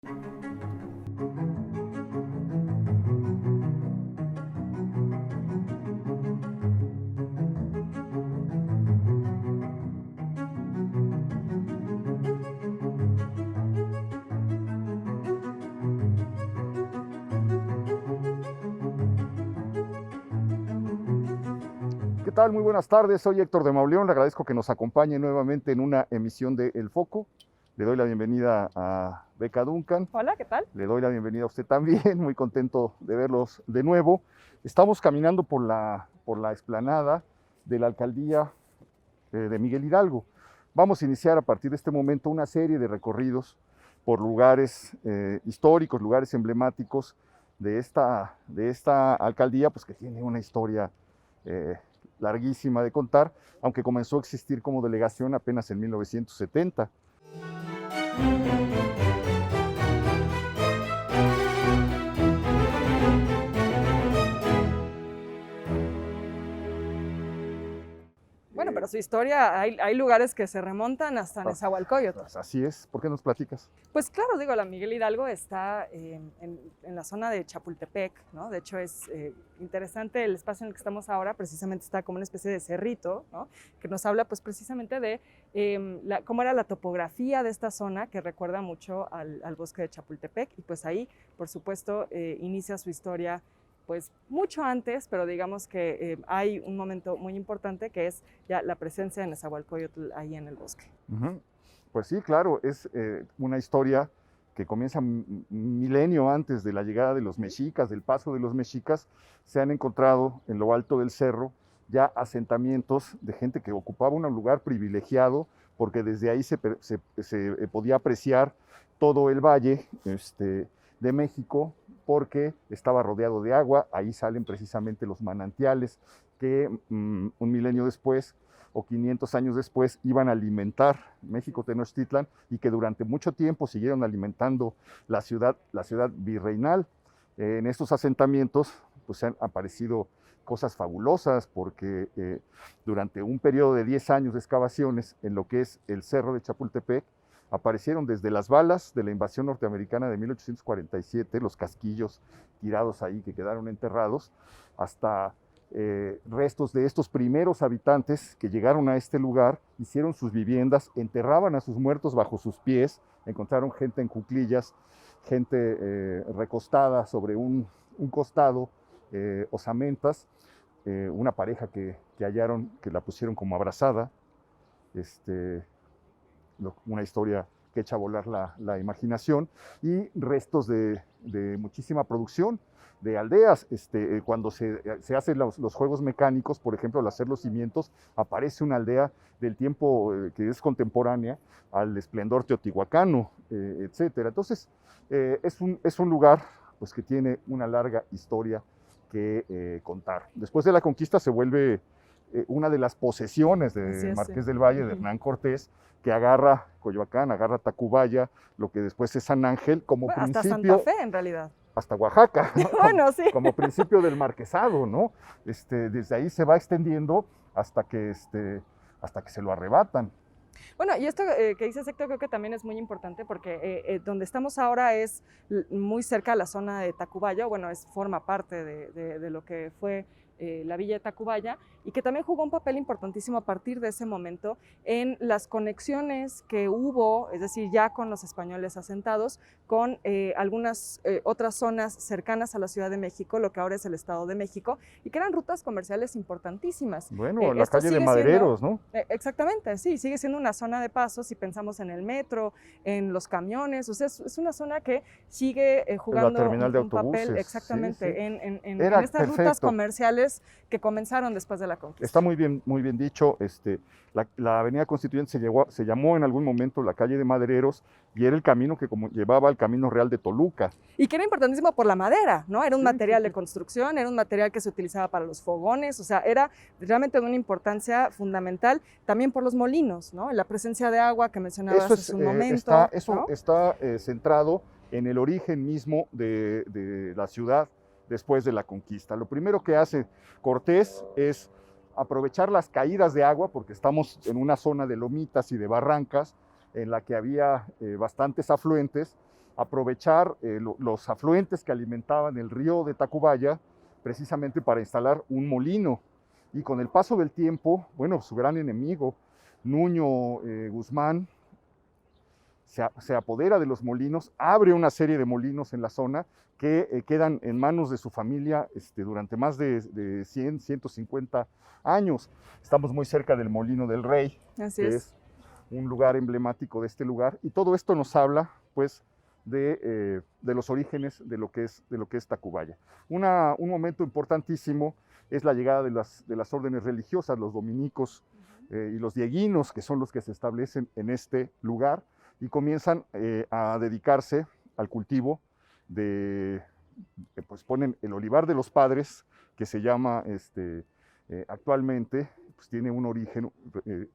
¿Qué tal? Muy buenas tardes, soy Héctor de Mauleón, le agradezco que nos acompañe nuevamente en una emisión de El Foco. Le doy la bienvenida a Beca Duncan. Hola, ¿qué tal? Le doy la bienvenida a usted también, muy contento de verlos de nuevo. Estamos caminando por la explanada de la alcaldía de Miguel Hidalgo. Vamos a iniciar a partir de este momento una serie de recorridos por lugares históricos, lugares emblemáticos de esta alcaldía, pues que tiene una historia larguísima de contar, aunque comenzó a existir como delegación apenas en 1970. Bueno, pero su historia, hay lugares que se remontan hasta Nezahualcóyotl. Así es, ¿por qué nos platicas? Pues claro, digo, la Miguel Hidalgo está en la zona de Chapultepec, ¿no? De hecho es interesante el espacio en el que estamos ahora, precisamente está como una especie de cerrito, ¿no? Que nos habla pues precisamente de cómo era la topografía de esta zona, que recuerda mucho al bosque de Chapultepec, y pues ahí, por supuesto, inicia su historia pues mucho antes, pero digamos que hay un momento muy importante que es ya la presencia de Nezahualcóyotl ahí en el bosque. Pues sí, claro, es una historia que comienza un milenio antes de la llegada de los mexicas, del paso de los mexicas. Se han encontrado en lo alto del cerro ya asentamientos de gente que ocupaba un lugar privilegiado, porque desde ahí se podía apreciar todo el valle de México, porque estaba rodeado de agua. Ahí salen precisamente los manantiales que un milenio después o 500 años después iban a alimentar México Tenochtitlan, y que durante mucho tiempo siguieron alimentando la ciudad virreinal. En estos asentamientos pues han aparecido cosas fabulosas, porque durante un periodo de 10 años de excavaciones en lo que es el cerro de Chapultepec, aparecieron desde las balas de la invasión norteamericana de 1847, los casquillos tirados ahí que quedaron enterrados, hasta restos de estos primeros habitantes que llegaron a este lugar, hicieron sus viviendas, enterraban a sus muertos bajo sus pies, encontraron gente en cuclillas, gente recostada sobre un costado, osamentas, una pareja que hallaron, que la pusieron como abrazada, una historia que echa a volar la imaginación, y restos de muchísima producción de aldeas. Cuando se hacen los juegos mecánicos, por ejemplo, al hacer los cimientos, aparece una aldea del tiempo que es contemporánea al esplendor teotihuacano, etcétera. Entonces, es un lugar pues, que tiene una larga historia que contar. Después de la conquista se vuelve una de las posesiones de Marqués del Valle, de Hernán Cortés, que agarra Coyoacán, agarra Tacubaya, lo que después es San Ángel, como Hasta principio. Santa Fe, en realidad. Hasta Oaxaca, ¿no? Bueno, sí. Como principio del marquesado, ¿no? Desde ahí se va extendiendo hasta que se lo arrebatan. Bueno, y esto que dices, Héctor, creo que también es muy importante, porque donde estamos ahora es muy cerca a la zona de Tacubaya, bueno, forma parte de lo que fue la villa de Tacubaya, y que también jugó un papel importantísimo a partir de ese momento en las conexiones que hubo, es decir, ya con los españoles asentados, con algunas otras zonas cercanas a la Ciudad de México, lo que ahora es el Estado de México, y que eran rutas comerciales importantísimas. Bueno, la calle de Madereros, ¿no? Exactamente, sí, sigue siendo una zona de paso si pensamos en el metro, en los camiones, o sea, es una zona que sigue jugando la terminal de un autobuses, papel, exactamente, sí, sí. En estas rutas comerciales que comenzaron después de la conquista. Está muy bien dicho. La avenida Constituyente se llamó en algún momento la calle de Madereros, y era el camino que llevaba al Camino Real de Toluca. Y que era importantísimo por la madera, ¿no? Era un material de construcción, era un material que se utilizaba para los fogones, o sea, era realmente de una importancia fundamental, también por los molinos, ¿no? La presencia de agua que mencionabas hace un momento. Está centrado en el origen mismo de la ciudad después de la conquista. Lo primero que hace Cortés es aprovechar las caídas de agua, porque estamos en una zona de lomitas y de barrancas en la que había bastantes afluentes. aprovechar los afluentes que alimentaban el río de Tacubaya precisamente para instalar un molino. Y con el paso del tiempo, bueno, su gran enemigo, Nuño Guzmán, se apodera de los molinos, abre una serie de molinos en la zona que quedan en manos de su familia durante más de 100, 150 años. Estamos muy cerca del Molino del Rey, Así que es un lugar emblemático de este lugar, y todo esto nos habla, pues, de los orígenes de lo que es Tacubaya. Un momento importantísimo es la llegada de las órdenes religiosas, los dominicos y los dieguinos, que son los que se establecen en este lugar, y comienzan a dedicarse al cultivo pues ponen el olivar de los padres, que se llama actualmente, pues tiene un origen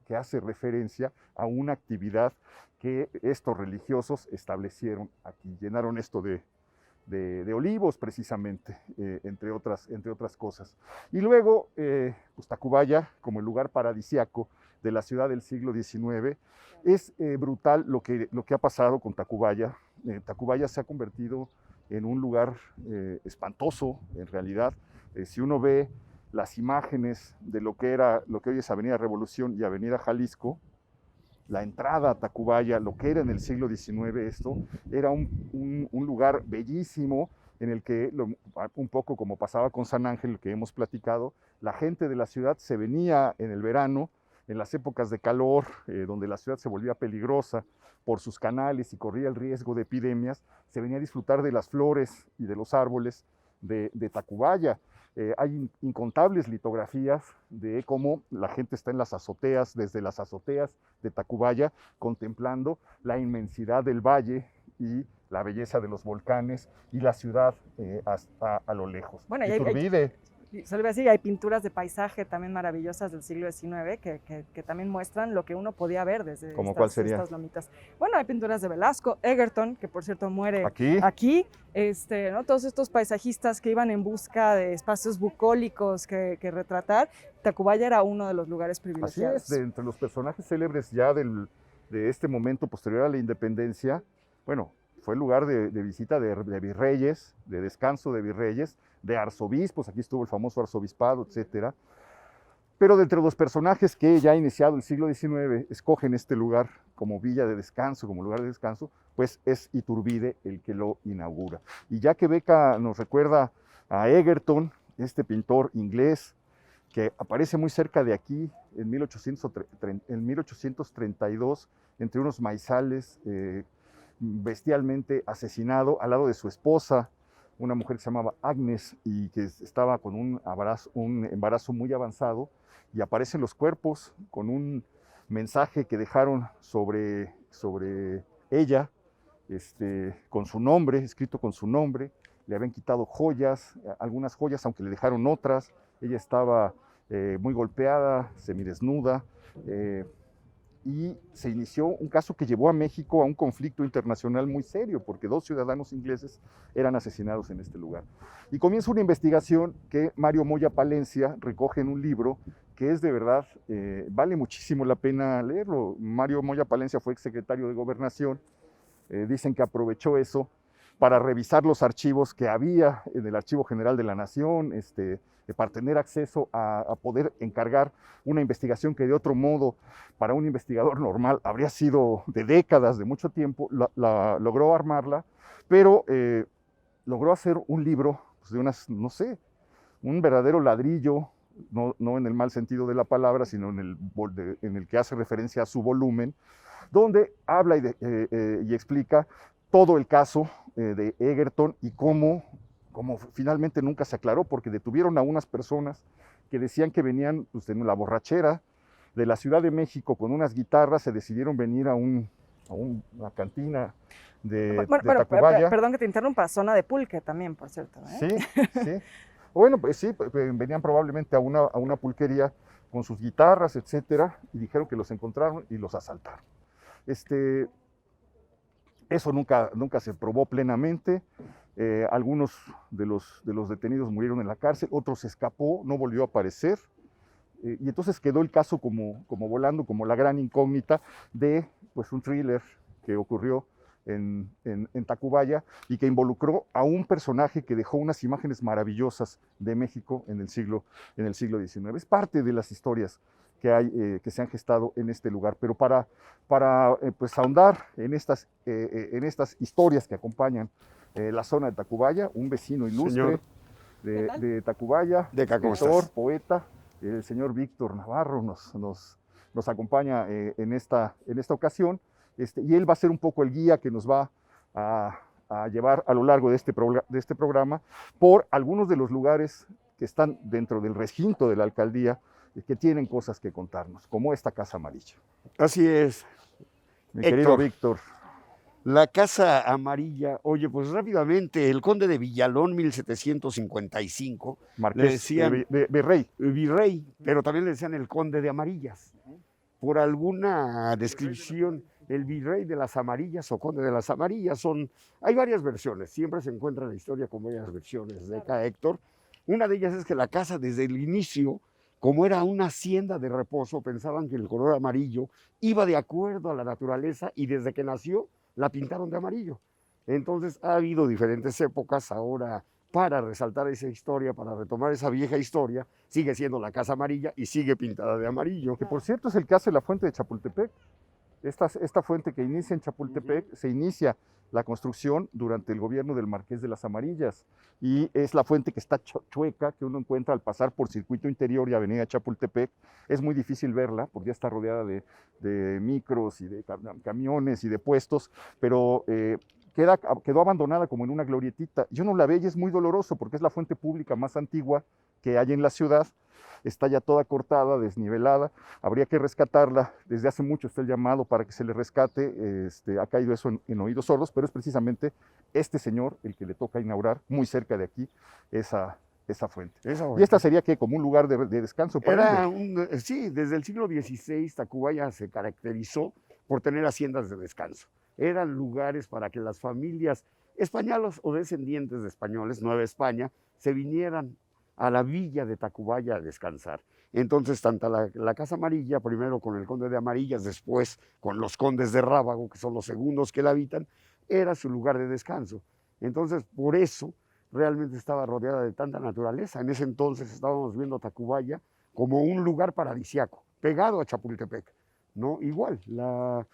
que hace referencia a una actividad que estos religiosos establecieron aquí, llenaron esto de olivos precisamente, entre otras cosas. Y luego, pues Tacubaya, como el lugar paradisiaco de la ciudad del siglo XIX, es brutal lo que ha pasado con Tacubaya. Tacubaya se ha convertido en un lugar espantoso, en realidad. Si uno ve las imágenes de lo que hoy es Avenida Revolución y Avenida Jalisco, la entrada a Tacubaya, lo que era en el siglo XIX esto, era un lugar bellísimo en el que, un poco como pasaba con San Ángel, que hemos platicado, la gente de la ciudad se venía en el verano, en las épocas de calor, donde la ciudad se volvía peligrosa por sus canales y corría el riesgo de epidemias, se venía a disfrutar de las flores y de los árboles de Tacubaya. Hay incontables litografías de cómo la gente está en las azoteas, desde las azoteas de Tacubaya, contemplando la inmensidad del valle y la belleza de los volcanes y la ciudad hasta a lo lejos. Bueno, Iturbide. Se le va a decir, hay pinturas de paisaje también maravillosas del siglo XIX que también muestran lo que uno podía ver desde estas lomitas. Bueno, hay pinturas de Velasco, Egerton, que por cierto muere aquí, ¿no? Todos estos paisajistas que iban en busca de espacios bucólicos que retratar. Tacubaya era uno de los lugares privilegiados. Así es, entre los personajes célebres ya de este momento posterior a la independencia, bueno, fue el lugar de visita de virreyes, de descanso de virreyes, de arzobispos, aquí estuvo el famoso arzobispado, etcétera. Pero de entre los personajes que ya iniciado el siglo XIX escogen este lugar como villa de descanso, como lugar de descanso, pues es Iturbide el que lo inaugura. Y ya que Beca nos recuerda a Egerton, este pintor inglés que aparece muy cerca de aquí en 1832, entre unos maizales, bestialmente asesinado al lado de su esposa, una mujer que se llamaba Agnes y que estaba con un embarazo muy avanzado, y aparecen los cuerpos con un mensaje que dejaron sobre ella, con su nombre, escrito con su nombre. Le habían quitado joyas, algunas joyas, aunque le dejaron otras. Ella estaba muy golpeada, semidesnuda, y se inició un caso que llevó a México a un conflicto internacional muy serio, porque 2 ciudadanos ingleses eran asesinados en este lugar. Y comienza una investigación que Mario Moya Palencia recoge en un libro que es de verdad, vale muchísimo la pena leerlo. Mario Moya Palencia fue exsecretario de Gobernación, dicen que aprovechó eso para revisar los archivos que había en el Archivo General de la Nación, para tener acceso a poder encargar una investigación que de otro modo para un investigador normal habría sido de décadas, de mucho tiempo. Logró armarla, pero logró hacer un libro pues, de unas, no sé, un verdadero ladrillo, no en el mal sentido de la palabra, sino en el que hace referencia a su volumen, donde habla y explica todo el caso de Egerton y cómo finalmente nunca se aclaró, porque detuvieron a unas personas que decían que venían pues, en la borrachera de la Ciudad de México con unas guitarras, se decidieron venir a una cantina de Tacubaya. Perdón que te interrumpa, zona de pulque también, por cierto. Sí, sí. Bueno, pues sí, venían probablemente a una pulquería con sus guitarras, etcétera, y dijeron que los encontraron y los asaltaron. Eso nunca se probó plenamente. Algunos de los detenidos murieron en la cárcel, otros escapó, no volvió a aparecer. Y entonces quedó el caso como volando, como la gran incógnita de pues, un thriller que ocurrió en Tacubaya y que involucró a un personaje que dejó unas imágenes maravillosas de México en el siglo XIX. Es parte de las historias que hay, que se han gestado en este lugar. Pero para pues ahondar en estas historias que acompañan la zona de Tacubaya, un vecino ilustre Señor, de Tacubaya, escritor, poeta, el señor Víctor Navarro nos acompaña en esta ocasión, y él va a ser un poco el guía que nos va a llevar a lo largo de este programa por algunos de los lugares que están dentro del recinto de la alcaldía, que tienen cosas que contarnos, como esta Casa Amarilla. así es. Mi querido Héctor, Víctor. la Casa Amarilla, oye, pues rápidamente, el conde de Villalón, 1755, Marqués le decían Virrey. virrey, pero también le decían el conde de Amarillas. Por alguna descripción, el virrey de las Amarillas o conde de las Amarillas hay varias versiones, siempre se encuentra en la historia con varias versiones de acá, Héctor. Una de ellas es que la casa desde el inicio, como era una hacienda de reposo, pensaban que el color amarillo iba de acuerdo a la naturaleza y desde que nació la pintaron de amarillo. Entonces ha habido diferentes épocas ahora para resaltar esa historia, para retomar esa vieja historia, sigue siendo la Casa Amarilla y sigue pintada de amarillo. Que por cierto es el que hace la fuente de Chapultepec. Esta fuente que inicia en Chapultepec, se inicia la construcción durante el gobierno del Marqués de las Amarillas, y es la fuente que está chueca, que uno encuentra al pasar por Circuito Interior y Avenida Chapultepec. Es muy difícil verla porque ya está rodeada de micros y de camiones y de puestos, pero quedó abandonada como en una glorietita. Yo no la veo y es muy doloroso porque es la fuente pública más antigua que hay en la ciudad. Está ya toda cortada, desnivelada, habría que rescatarla. Desde hace mucho está el llamado para que se le rescate, ha caído eso en oídos sordos, pero es precisamente este señor el que le toca inaugurar muy cerca de aquí esa fuente. Y esta sería que como un lugar de descanso para él. Sí, desde el siglo XVI Tacubaya se caracterizó por tener haciendas de descanso. Eran lugares para que las familias españolas o descendientes de españoles, Nueva España, se vinieran a la villa de Tacubaya a descansar. Entonces, tanto la Casa Amarilla, primero con el conde de Amarillas, después con los condes de Rábago, que son los segundos que la habitan, era su lugar de descanso. Entonces, por eso, realmente estaba rodeada de tanta naturaleza. En ese entonces estábamos viendo Tacubaya como un lugar paradisiaco, pegado a Chapultepec, ¿no? Igual, la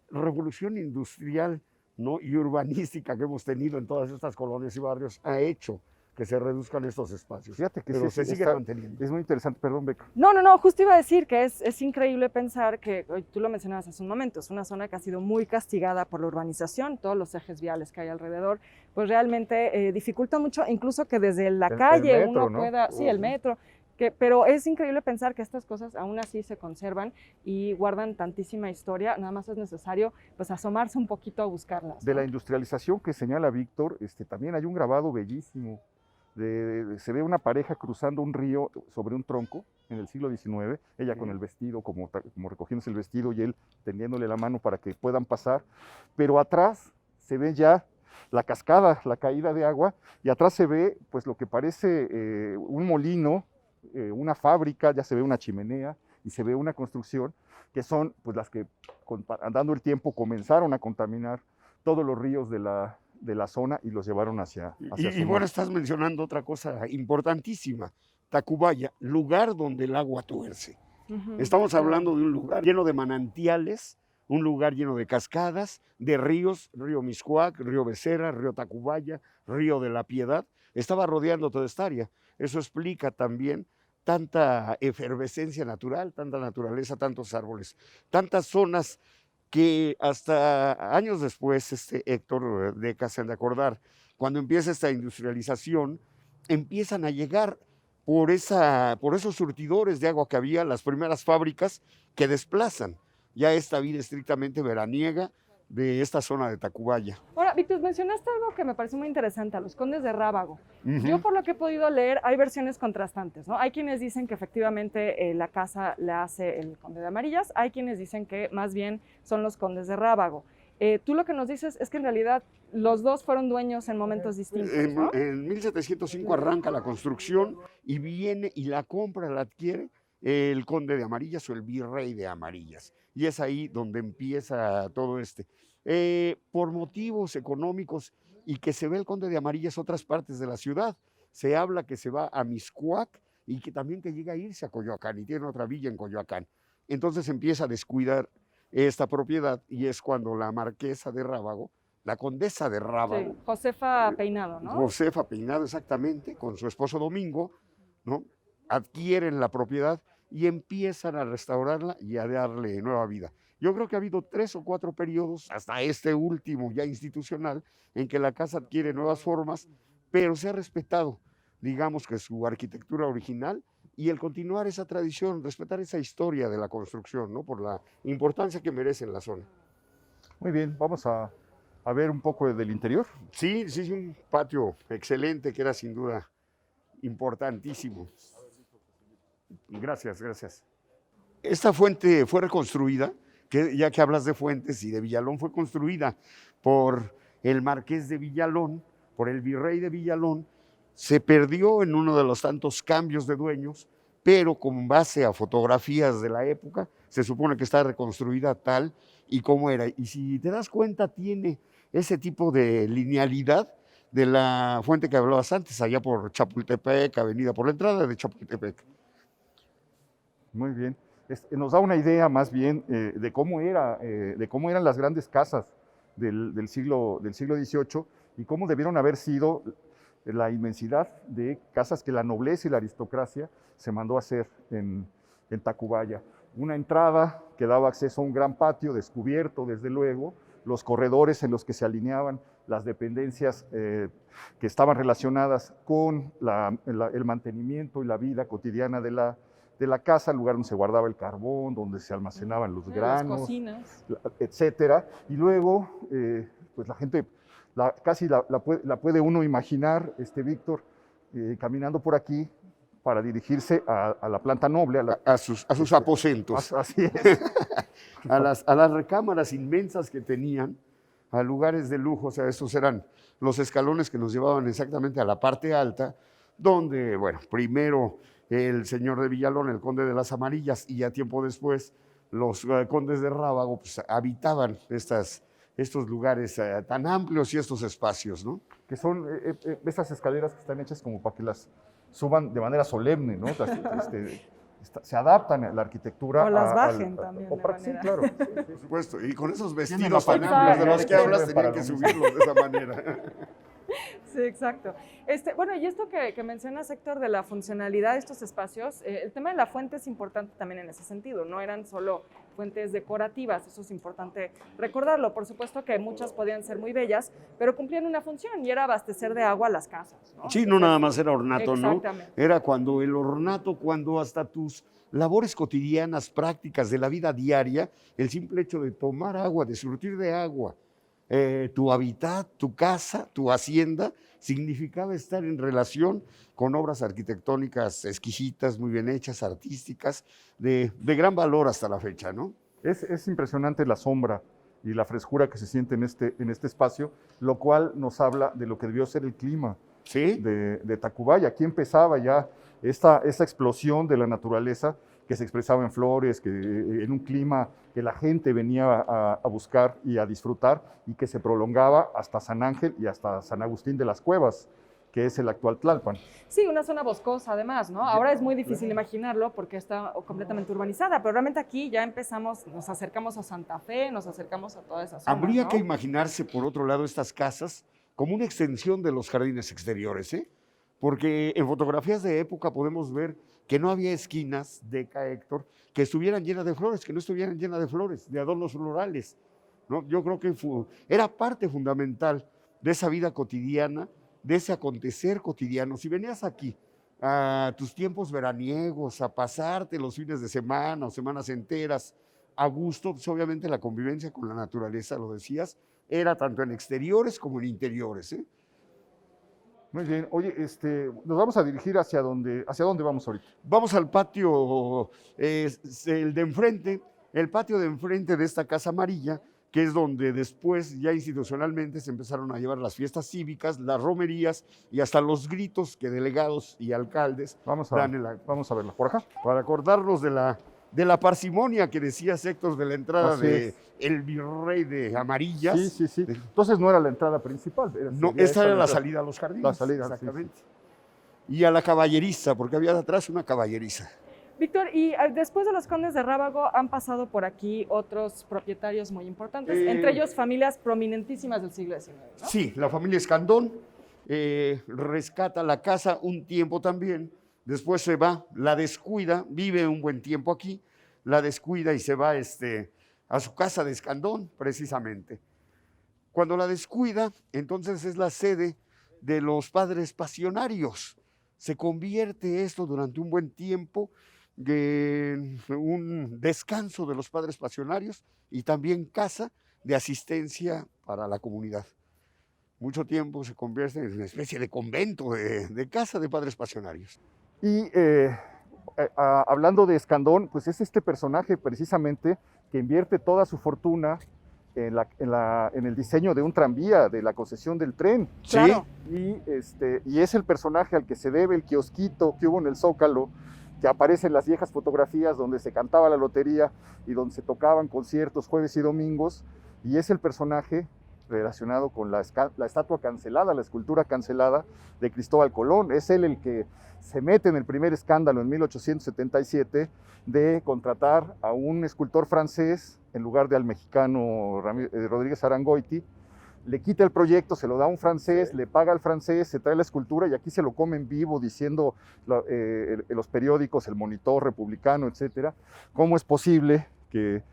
revolución industrial, ¿no?, y urbanística que hemos tenido en todas estas colonias y barrios ha hecho que se reduzcan estos espacios. Fíjate que pero se sigue manteniendo. Es muy interesante, perdón, Beca. No, justo iba a decir que es increíble pensar que, tú lo mencionabas hace un momento, es una zona que ha sido muy castigada por la urbanización, todos los ejes viales que hay alrededor, pues realmente dificulta mucho, incluso que desde la calle el metro, uno pueda, sí, el metro, pero es increíble pensar que estas cosas aún así se conservan y guardan tantísima historia, nada más es necesario pues asomarse un poquito a buscarlas, ¿no? De la industrialización que señala Víctor, también hay un grabado bellísimo. Se ve una pareja cruzando un río sobre un tronco en el siglo XIX, ella con el vestido, como recogiéndose el vestido y él tendiéndole la mano para que puedan pasar, pero atrás se ve ya la cascada, la caída de agua, y atrás se ve pues lo que parece un molino, una fábrica, ya se ve una chimenea y se ve una construcción que son pues las que andando el tiempo comenzaron a contaminar todos los ríos de la zona y los llevaron hacia y bueno, estás mencionando otra cosa importantísima, Tacubaya, lugar donde el agua tuerce. Estamos hablando de un lugar lleno de manantiales, un lugar lleno de cascadas, de ríos, río Mixcoac, río Becerra, río Tacubaya, río de la Piedad, estaba rodeando toda esta área. Eso explica también tanta efervescencia natural, tanta naturaleza, tantos árboles, tantas zonas que hasta años después, Héctor Deca se han de acordar, cuando empieza esta industrialización, empiezan a llegar por esos surtidores de agua que había, las primeras fábricas que desplazan ya esta vida estrictamente veraniega de esta zona de Tacubaya. Ahora, Víctor, mencionaste algo que me parece muy interesante, a los condes de Rábago. Yo, por lo que he podido leer, hay versiones contrastantes, ¿no? Hay quienes dicen que efectivamente la casa la hace el conde de Amarillas, hay quienes dicen que más bien son los condes de Rábago. Tú lo que nos dices es que en realidad los dos fueron dueños en momentos distintos, ¿no? En 1705 arranca la construcción y viene y la compra, la adquiere el conde de Amarillas o el virrey de Amarillas. Y es ahí donde empieza todo por motivos económicos y que se ve el Conde de Amarillas otras partes de la ciudad. Se habla que se va a Mixcoac y que también que llega a irse a Coyoacán y tiene otra villa en Coyoacán. Entonces empieza a descuidar esta propiedad y es cuando la marquesa de Rábago, la condesa de Rábago, Sí, Josefa Peinado, ¿no? Josefa Peinado exactamente, con su esposo Domingo, ¿no? Adquieren la propiedad y empiezan a restaurarla y a darle nueva vida. Yo creo que ha habido 3 o 4 periodos, hasta este último ya institucional, en que la casa adquiere nuevas formas, pero se ha respetado, digamos que su arquitectura original y el continuar esa tradición, respetar esa historia de la construcción, ¿no? Por la importancia que merece en la zona. Muy bien, vamos a ver un poco del interior. Sí, sí, un patio excelente que era sin duda importantísimo. Gracias, gracias. Esta fuente fue reconstruida, ya que hablas de fuentes y de Villalón, fue construida por el marqués de Villalón, por el virrey de Villalón. Se perdió en uno de los tantos cambios de dueños, pero con base a fotografías de la época, se supone que está reconstruida tal y como era. Y si te das cuenta, tiene ese tipo de linealidad de la fuente que hablabas antes, allá por Chapultepec, avenida por la entrada de Chapultepec. Muy bien. Nos da una idea más bien de cómo eran las grandes casas del siglo XVIII y cómo debieron haber sido la inmensidad de casas que la nobleza y la aristocracia se mandó a hacer en Tacubaya. Una entrada que daba acceso a un gran patio descubierto, desde luego, los corredores en los que se alineaban las dependencias que estaban relacionadas con el mantenimiento y la vida cotidiana de la casa, el lugar donde se guardaba el carbón, donde se almacenaban los granos, las cocinas, etcétera. Y luego, pues la gente casi la puede uno imaginar, Víctor, caminando por aquí para dirigirse a la planta noble. A sus aposentos. Así es. a las recámaras inmensas que tenían, a lugares de lujo. O sea, estos eran los escalones que nos llevaban exactamente a la parte alta, donde, bueno, primero el señor de Villalón, el conde de las Amarillas, y ya tiempo después los condes de Rábago pues, habitaban estos lugares tan amplios y estos espacios, ¿no? Que son esas escaleras que están hechas como para que las suban de manera solemne, ¿no? Se adaptan a la arquitectura. O las bajen también. Sí, claro. Sí, por supuesto, y con esos Tienen vestidos tan la amplios de los que hablas, para tenían que subirlos de esa manera. Sí, exacto. Bueno, y esto que mencionas, Héctor, de la funcionalidad de estos espacios, el tema de la fuente es importante también en ese sentido. No eran solo fuentes decorativas, eso es importante recordarlo. Por supuesto que muchas podían ser muy bellas, pero cumplían una función y era abastecer de agua a las casas, ¿no? Sí, no nada más era ornato, ¿no? Exactamente. Era cuando el ornato, cuando hasta tus labores cotidianas, prácticas de la vida diaria, el simple hecho de tomar agua, de surtir de agua, tu hábitat, tu casa, tu hacienda, significaba estar en relación con obras arquitectónicas exquisitas, muy bien hechas, artísticas, de gran valor hasta la fecha, ¿no? Es impresionante la sombra y la frescura que se siente en este espacio, lo cual nos habla de lo que debió ser el clima, ¿sí?, de Tacubaya. Aquí empezaba ya esta explosión de la naturaleza que se expresaba en flores, que en un clima que la gente venía a buscar y a disfrutar y que se prolongaba hasta San Ángel y hasta San Agustín de las Cuevas, que es el actual Tlalpan. Sí, una zona boscosa además, ¿no? Ahora es muy difícil imaginarlo porque está completamente urbanizada, pero realmente aquí ya empezamos, nos acercamos a Santa Fe, nos acercamos a toda esa zona. Habría ¿no? que imaginarse, por otro lado, estas casas como una extensión de los jardines exteriores, ¿eh? Porque en fotografías de época podemos ver que no había esquinas, Deca, Héctor, que estuvieran llenas de flores, que no estuvieran llenas de flores, de adornos florales, ¿no? Yo creo que era parte fundamental de esa vida cotidiana, de ese acontecer cotidiano. Si venías aquí a tus tiempos veraniegos, a pasarte los fines de semana o semanas enteras a gusto, pues obviamente la convivencia con la naturaleza, lo decías, era tanto en exteriores como en interiores, ¿eh? Muy bien. Oye, nos vamos a dirigir hacia dónde vamos ahorita. Vamos al patio, el de enfrente, el patio de enfrente de esta Casa Amarilla, que es donde después ya institucionalmente se empezaron a llevar las fiestas cívicas, las romerías y hasta los gritos que delegados y alcaldes Vamos a verla por acá. para acordarnos de la parsimonia que decías, Héctor, de la entrada el virrey de Amarillas. Sí, sí, sí. Entonces no era la entrada principal. No, esta era la salida a los jardines. La salida, exactamente. Sí. Y a la caballeriza, porque había atrás una caballeriza. Víctor, y después de los condes de Rábago han pasado por aquí otros propietarios muy importantes, entre ellos familias prominentísimas del siglo XIX, ¿no? Sí, la familia Escandón rescata la casa un tiempo también, después se va, la descuida, vive un buen tiempo aquí, la descuida y se va a su casa de Escandón, precisamente. Cuando la descuida, entonces es la sede de los padres pasionarios. Se convierte esto durante un buen tiempo en un descanso de los padres pasionarios y también casa de asistencia para la comunidad. Mucho tiempo se convierte en una especie de convento, de casa de padres pasionarios. Y hablando de Escandón, pues es este personaje precisamente que invierte toda su fortuna en el diseño de un tranvía, de la concesión del tren. Sí. Claro. Y es el personaje al que se debe el kiosquito que hubo en el Zócalo, que aparece en las viejas fotografías donde se cantaba la lotería y donde se tocaban conciertos jueves y domingos, y es el personaje relacionado con la estatua cancelada, la escultura cancelada de Cristóbal Colón. Es él el que se mete en el primer escándalo en 1877 de contratar a un escultor francés en lugar de al mexicano Rodríguez Arangoiti. Le quita el proyecto, se lo da a un francés, le paga al francés, se trae la escultura y aquí se lo come en vivo diciendo los periódicos, el Monitor Republicano, etcétera, cómo es posible que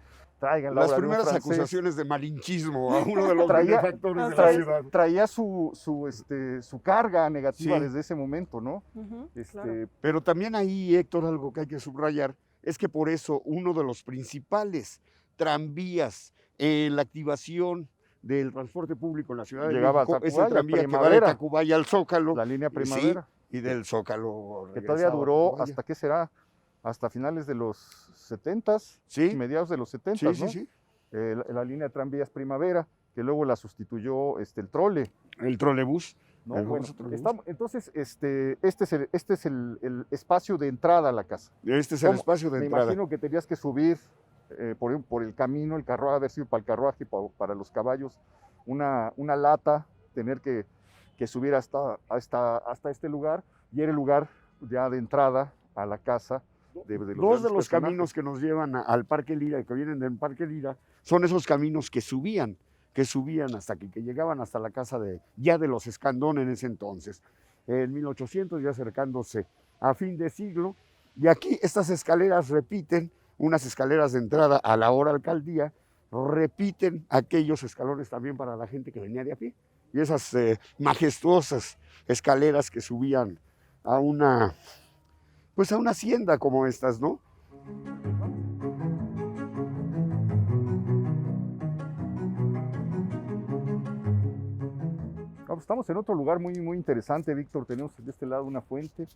traigan la las obra de un primeras francés. acusaciones de malinchismo a uno de los benefactores de la ciudad. Traía su carga negativa Sí. desde ese momento, ¿no? Claro. Pero también ahí, Héctor, algo que hay que subrayar es que por eso uno de los principales tranvías en la activación del transporte público en la Ciudad de Llegaba a México es el Tacubaya, tranvía que va de Primavera. Tacubaya al Zócalo. La línea Primavera. Sí, y del Zócalo. Que todavía regresaba a duró Tacubaya. hasta, ¿qué será? Hasta finales de los 70s, Sí, mediados de los 70s, sí, ¿no? sí, sí. La línea de tranvías Primavera, que luego la sustituyó el trole. El trolebús. ¿no? El Bueno, famoso trolebús. entonces, este es el espacio de entrada a la casa. Este es el ¿Cómo? espacio de Me entrada. imagino que tenías que subir por el camino, el carruaje, haber sido para el carruaje, para los caballos, una lata, tener que subir hasta este lugar, y era el lugar ya de entrada a la casa de los Dos de grandes los personajes. caminos que nos llevan al Parque Lira, que vienen del Parque Lira, son esos caminos que subían hasta que llegaban hasta la casa de los Escandón en ese entonces, en 1800, ya acercándose a fin de siglo. Y aquí estas escaleras repiten, unas escaleras de entrada a la hora alcaldía, repiten aquellos escalones también para la gente que venía de a pie. Y esas majestuosas escaleras que subían a una hacienda como estas, ¿no? Estamos en otro lugar muy, muy interesante, Víctor. Tenemos de este lado una fuente.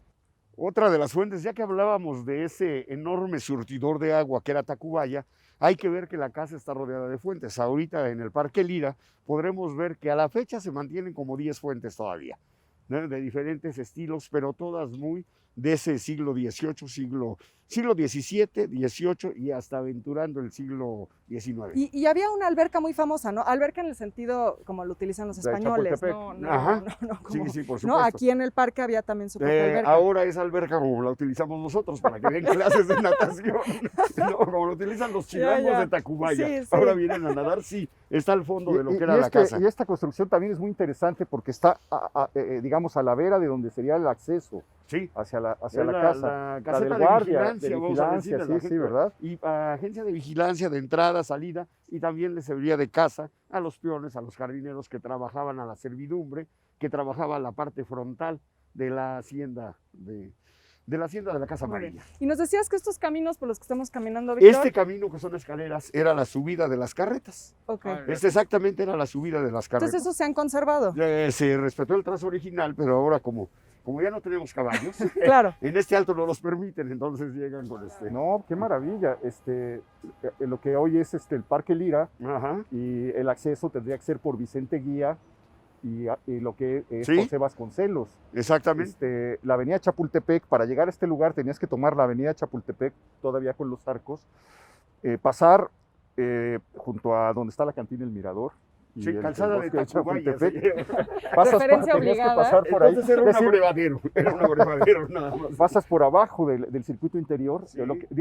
Otra de las fuentes, ya que hablábamos de ese enorme surtidor de agua que era Tacubaya, hay que ver que la casa está rodeada de fuentes. Ahorita en el Parque Lira podremos ver que a la fecha se mantienen como 10 fuentes todavía, ¿no? De diferentes estilos, pero todas muy de ese siglo XVIII, siglo XVII, XVIII y hasta aventurando el siglo XIX. Y había una alberca muy famosa, ¿no? Alberca en el sentido como lo utilizan los De españoles, Chapultepec. no, Ajá. como, Sí, por supuesto. no, aquí en el parque había también su propia alberca. Ahora esa alberca como la utilizamos nosotros para que den clases de natación, no, como lo utilizan los chilangos ya. de Tacubaya. Sí, sí. Ahora vienen a nadar, sí, está al fondo de lo que era la casa. Y esta construcción también es muy interesante porque está, digamos, a la vera de donde sería el acceso Sí, hacia la es casa. la caseta del de guardia, vigilancia, de vamos a decirle a la vigilancia, sí, gente. ¿verdad? Y agencia de vigilancia de entrada, salida, y también le serviría de casa a los peones, a los jardineros que trabajaban a la servidumbre, que trabajaban la parte frontal de la hacienda de la Casa Muy bien. Amarilla. Y nos decías que estos caminos por los que estamos caminando, Víctor. Este camino que son escaleras era la subida de las carretas. Ok. Este exactamente era la subida de las carretas. Entonces esos se han conservado. Se respetó el trazo original, pero ahora como ya no tenemos caballos, Claro. en este alto no los permiten, entonces llegan con No, qué maravilla. Lo que hoy es el Parque Lira, Ajá. y el acceso tendría que ser por Vicente Guía y lo que es Sí. José Vasconcelos. Exactamente. La avenida Chapultepec, para llegar a este lugar tenías que tomar la avenida Chapultepec, todavía con los arcos, pasar junto a donde está la cantina El Mirador. Y Sí, el calzada de bosque Tacubaya. Chapultepec. Referencia tenías obligada. que pasar por ahí. Entonces era Es un decir, abrevadero nada más. pasas por abajo del circuito interior. Sí.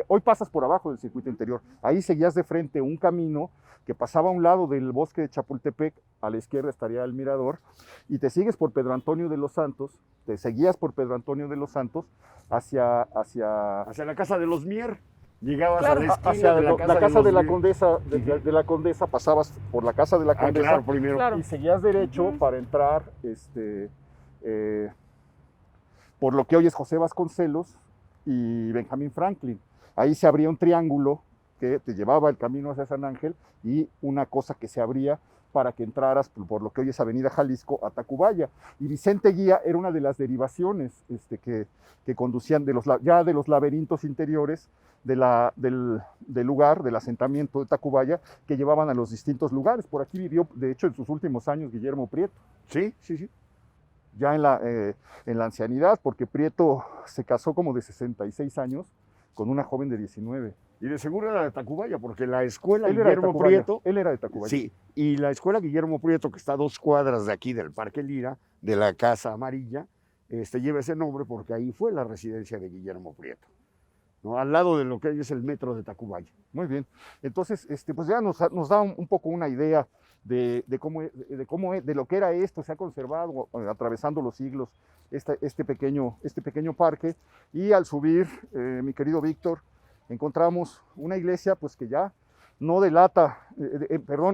Hoy pasas por abajo del circuito interior. Ahí seguías de frente un camino que pasaba a un lado del bosque de Chapultepec, a la izquierda estaría el Mirador, y te sigues por Pedro Antonio de los Santos, te seguías por Pedro Antonio de los Santos hacia Hacia la casa de los Mier. Llegabas Claro. a la esquina hacia de la casa de la Mier. Condesa, de la Condesa, pasabas por la casa de la Ah, Condesa claro, primero. Claro. y seguías derecho Ujú. para entrar por lo que hoy es José Vasconcelos y Benjamín Franklin. Ahí se abría un triángulo que te llevaba el camino hacia San Ángel y una cosa que se abría para que entraras por lo que hoy es Avenida Jalisco a Tacubaya. Y Vicente Guía era una de las derivaciones que conducían de los laberintos interiores del lugar, del asentamiento de Tacubaya, que llevaban a los distintos lugares. Por aquí vivió, de hecho, en sus últimos años Guillermo Prieto, Sí, sí, sí. ya en la ancianidad, porque Prieto se casó como de 66 años con una joven de 19. Y de seguro era de Tacubaya, porque la escuela Él era de Guillermo Tacubaya. Prieto. Él era de Tacubaya. Sí, y la escuela Guillermo Prieto, que está a 2 cuadras de aquí del Parque Lira, de la Casa Amarilla, lleva ese nombre porque ahí fue la residencia de Guillermo Prieto, ¿no? Al lado de lo que hoy es el metro de Tacubaya. Muy bien. Entonces, pues ya nos da un poco una idea de lo que era esto. Se ha conservado atravesando los siglos este pequeño parque. Y al subir, mi querido Víctor, encontramos una iglesia pues que ya no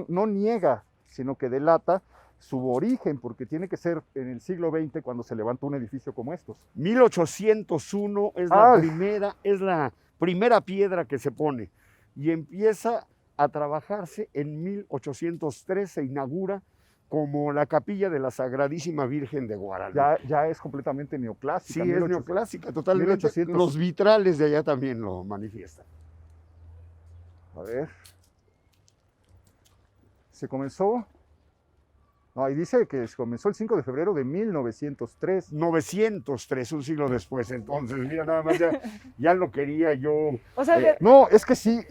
no niega, sino que delata su origen, porque tiene que ser en el siglo XX cuando se levantó un edificio como estos. 1801 es la primera piedra que se pone y empieza a trabajarse en 1803, se inaugura como la capilla de la Sagradísima Virgen de Guadalupe. Ya es completamente Sí, neoclásica. es 1800. neoclásica, totalmente. 1800. Los vitrales de allá también lo manifiestan. A ver. Se comenzó. No, ahí dice que se comenzó el 5 de febrero de 1903. 903, un siglo después. Entonces, mira, nada más ya lo quería yo. O sea, No, es que sí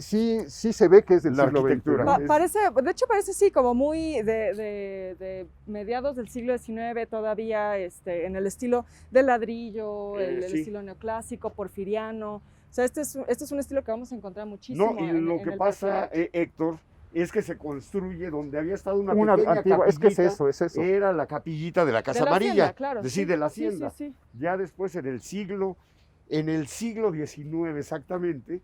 se ve que es del La siglo XX. arquitectura. ¿no? de hecho parece sí, como muy de mediados del siglo XIX todavía, en el estilo del ladrillo, el Sí. estilo neoclásico, porfiriano. O sea, este es un estilo que vamos a encontrar muchísimo. No, y en lo que el pasa, Parque. Héctor, es que se construye donde había estado una Una pequeña antigua, es que es capillita, eso. Era la capillita de la Casa De la Amarilla, hacienda, claro, es decir, sí. de la Sí, hacienda. sí. Ya después en el siglo XIX exactamente,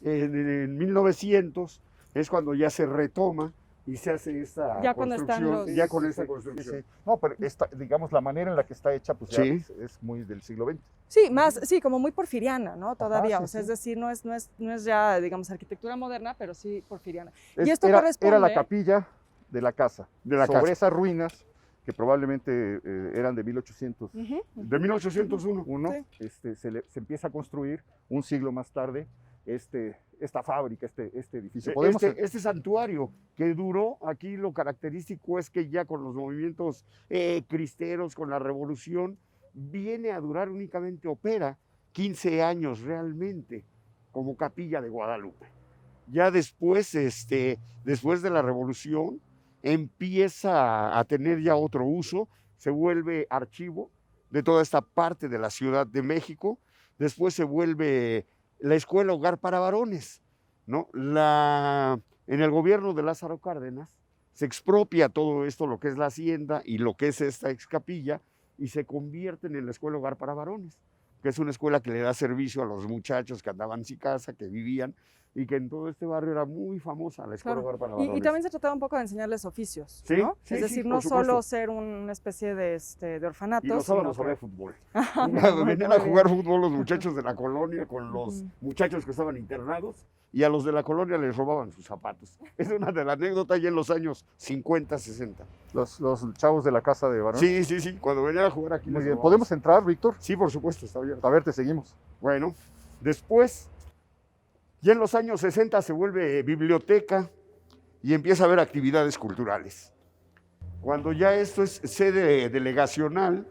en 1900, es cuando ya se retoma y se hace esta Ya cuando están construcción, los- ya con esta Sí, construcción. sí. No, pero digamos, la manera en la que está hecha, pues ya Sí. es muy del siglo XX. Sí, como muy porfiriana, ¿no? Todavía, sí, o sea, sí. es decir, no es ya, digamos, arquitectura moderna, pero sí porfiriana. Es- Y esto era corresponde... la capilla de la casa. De la Sobre casa. esas ruinas, que probablemente eran de 1800. Ujú. De 1801. Sí. Se empieza a construir un siglo más tarde esta fábrica, este edificio. Este santuario que duró, aquí lo característico es que ya con los movimientos cristeros, con la revolución, viene a durar únicamente, opera 15 años realmente como capilla de Guadalupe. Ya después, después de la revolución, empieza a tener ya otro uso, se vuelve archivo de toda esta parte de la Ciudad de México, después se vuelve la escuela hogar para varones, ¿no? En el gobierno de Lázaro Cárdenas se expropia todo esto, lo que es la hacienda y lo que es esta ex capilla, y se convierten en la escuela hogar para varones, que es una escuela que le da servicio a los muchachos que andaban sin casa, que vivían, y que en todo este barrio era muy famosa la escuela Claro. hogar para varones. Y también se trataba un poco de enseñarles oficios, Sí, ¿no? sí, Es sí, decir, por no solo supuesto. ser una especie de orfanato. Y los sábados sino había que- fútbol. Muy Venían a bien. jugar fútbol los muchachos de la colonia con los Ujú. muchachos que estaban internados, y a los de la colonia les robaban sus zapatos. Es una de las anécdotas ya en los años 50, 60. Los chavos de la casa de varón. Sí, cuando venían a jugar aquí Muy les bien. robaban. ¿Podemos entrar, Víctor? Sí, por supuesto, está abierto. A ver, te seguimos. Bueno, después, ya en los años 60 se vuelve biblioteca y empieza a haber actividades culturales. Cuando ya esto es sede delegacional,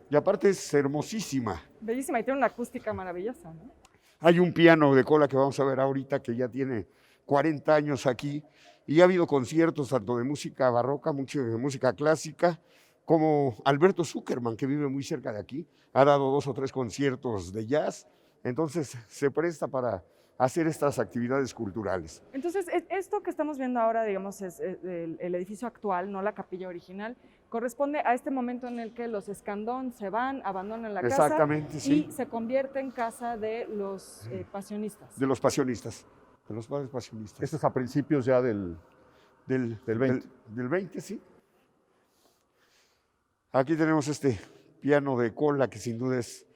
y aparte es hermosísima. Bellísima y tiene una acústica maravillosa, ¿no? Hay un piano de cola que vamos a ver ahorita que ya tiene 40 años aquí, y ha habido conciertos tanto de música barroca, mucho de música clásica, como Alberto Zuckerman, que vive muy cerca de aquí, ha dado 2 o 3 conciertos de jazz, entonces se presta para hacer estas actividades culturales. Entonces, esto que estamos viendo ahora, digamos, es el edificio actual, no la capilla original, corresponde a este momento en el que los Escandón se van, abandonan la casa. Exactamente, sí. Y se convierte en casa de los pasionistas. De los pasionistas, de los padres pasionistas. Esto es a principios ya del 20. Del 20, sí. Aquí tenemos este piano de cola que sin duda es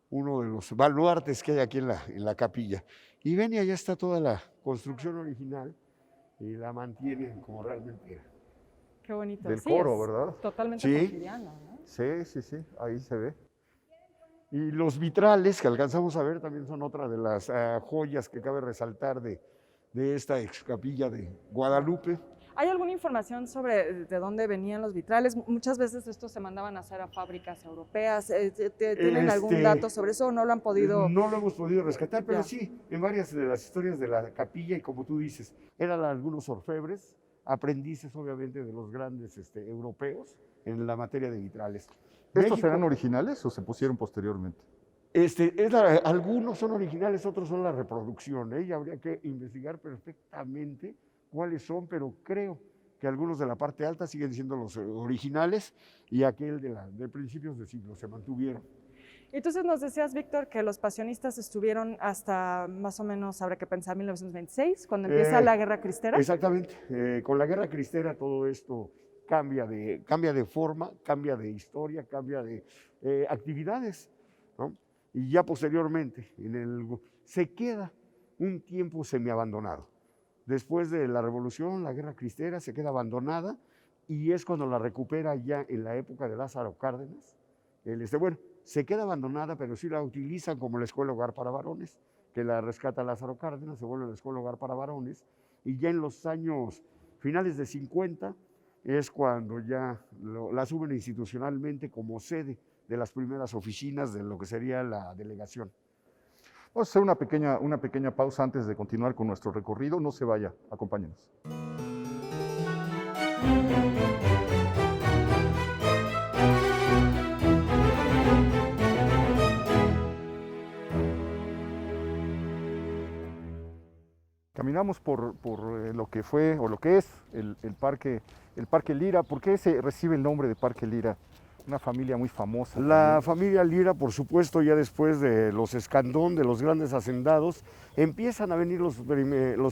uno de los baluartes que hay aquí en la capilla. Y ven, y allá está toda la construcción original y la mantienen como realmente era. Qué bonito. Del Sí, coro, es ¿verdad? Totalmente Sí. porfiriano, ¿no? Sí, ahí se ve. Y los vitrales que alcanzamos a ver también son otra de las joyas que cabe resaltar de esta ex capilla de Guadalupe. ¿Hay alguna información sobre de dónde venían los vitrales? Muchas veces estos se mandaban a hacer a fábricas europeas. ¿Tienen algún dato sobre eso o no lo han podido? No lo hemos podido rescatar, pero Ya. sí, en varias de las historias de la capilla, y como tú dices, eran algunos orfebres, aprendices obviamente de los grandes europeos en la materia de vitrales. ¿Estos México- eran originales o se pusieron posteriormente? Algunos son originales, otros son la reproducción, ¿eh? Y habría que investigar perfectamente cuáles son, pero creo que algunos de la parte alta siguen siendo los originales y aquel de principios de siglo se mantuvieron. Entonces nos decías, Víctor, que los pasionistas estuvieron hasta más o menos, habrá que pensar, 1926, cuando empieza la Guerra Cristera. Exactamente, con la Guerra Cristera todo esto cambia de forma, cambia de historia, cambia de actividades, ¿no? Y ya posteriormente se queda un tiempo semiabandonado. Después de la Revolución, la Guerra Cristera se queda abandonada y es cuando la recupera ya en la época de Lázaro Cárdenas. Bueno, se queda abandonada, pero sí la utilizan como la escuela hogar para varones, que la rescata Lázaro Cárdenas, se vuelve la escuela hogar para varones, y ya en los años finales de 50 es cuando ya la suben institucionalmente como sede de las primeras oficinas de lo que sería la delegación. Vamos a hacer una pequeña pausa antes de continuar con nuestro recorrido. No se vaya, acompáñenos. Caminamos por lo que fue o lo que es el Parque Lira. ¿Por qué se recibe el nombre de Parque Lira? Una familia muy famosa. La familia Lira, por supuesto, ya después de los Escandón, de los grandes hacendados, empiezan a venir los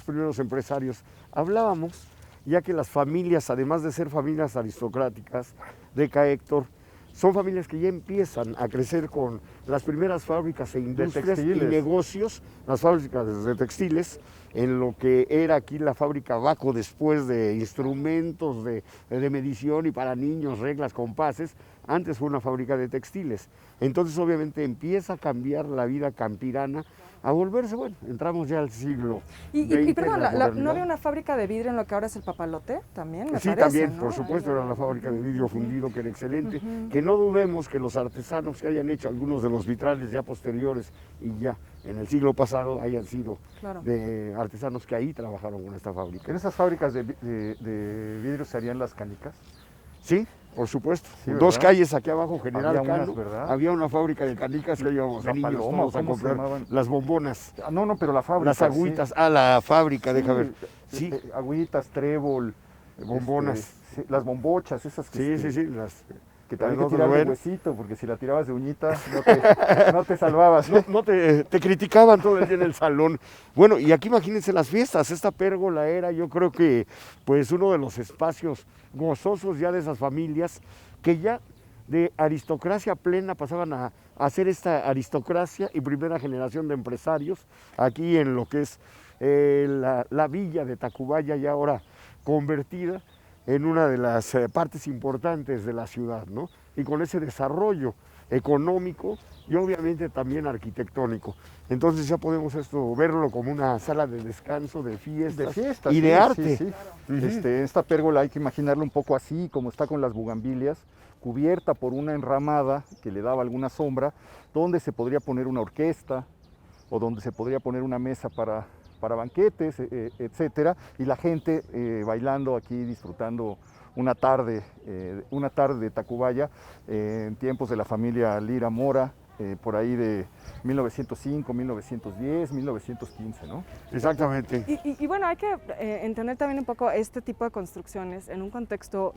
primeros empresarios. Hablábamos, ya que las familias, además de ser familias aristocráticas, Deca Héctor, son familias que ya empiezan a crecer con las primeras fábricas e industrias y negocios, las fábricas de textiles, en lo que era aquí la fábrica Baco, después de instrumentos de medición y para niños, reglas, compases. Antes fue una fábrica de textiles. Entonces obviamente empieza a cambiar la vida campirana, a volverse, bueno, entramos ya al siglo Y XX, perdón, la ¿no modernidad. había una fábrica de vidrio en lo que ahora es el Papalote? También, me Sí, parece, también, ¿no? por supuesto, era la fábrica de vidrio fundido, que era excelente. Que no dudemos que los artesanos que hayan hecho algunos de los vitrales ya posteriores y ya en el siglo pasado hayan sido Claro. de artesanos que ahí trabajaron con esta fábrica. ¿En esas fábricas de vidrio se harían las canicas? Sí, por supuesto. Sí, Dos ¿verdad? calles aquí abajo, General Había unas, Cano, ¿verdad? había una fábrica de canicas que íbamos de La niños Paloma, todos a ¿cómo se comprar llamaban? las bombonas, No, pero la fábrica. las agüitas. sí. La fábrica, Sí, deja ver. Sí, agüitas, trébol. bombonas. Sí, las bombochas, esas que, Sí, las... que te había que Nosotros, tirar de bueno. huesito, porque si la tirabas de uñita no te salvabas. No te criticaban todo el día en el salón. Bueno, y aquí imagínense las fiestas. Esta pérgola era, yo creo que, pues uno de los espacios gozosos ya de esas familias que ya de aristocracia plena pasaban a hacer esta aristocracia y primera generación de empresarios aquí en lo que es la villa de Tacubaya, ya ahora convertida en una de las partes importantes de la ciudad, ¿no? Y con ese desarrollo económico y obviamente también arquitectónico. Entonces ya podemos verlo como una sala de descanso, de fiestas, y sí, de arte. sí. Ujú. Esta pérgola hay que imaginarlo un poco así, como está con las bugambilias, cubierta por una enramada que le daba alguna sombra, donde se podría poner una orquesta o donde se podría poner una mesa para para banquetes, etcétera, y la gente bailando aquí, disfrutando una tarde de Tacubaya en tiempos de la familia Lira Mora, por ahí de 1905, 1910, 1915, ¿no? Exactamente. Y bueno, hay que entender también un poco este tipo de construcciones en un contexto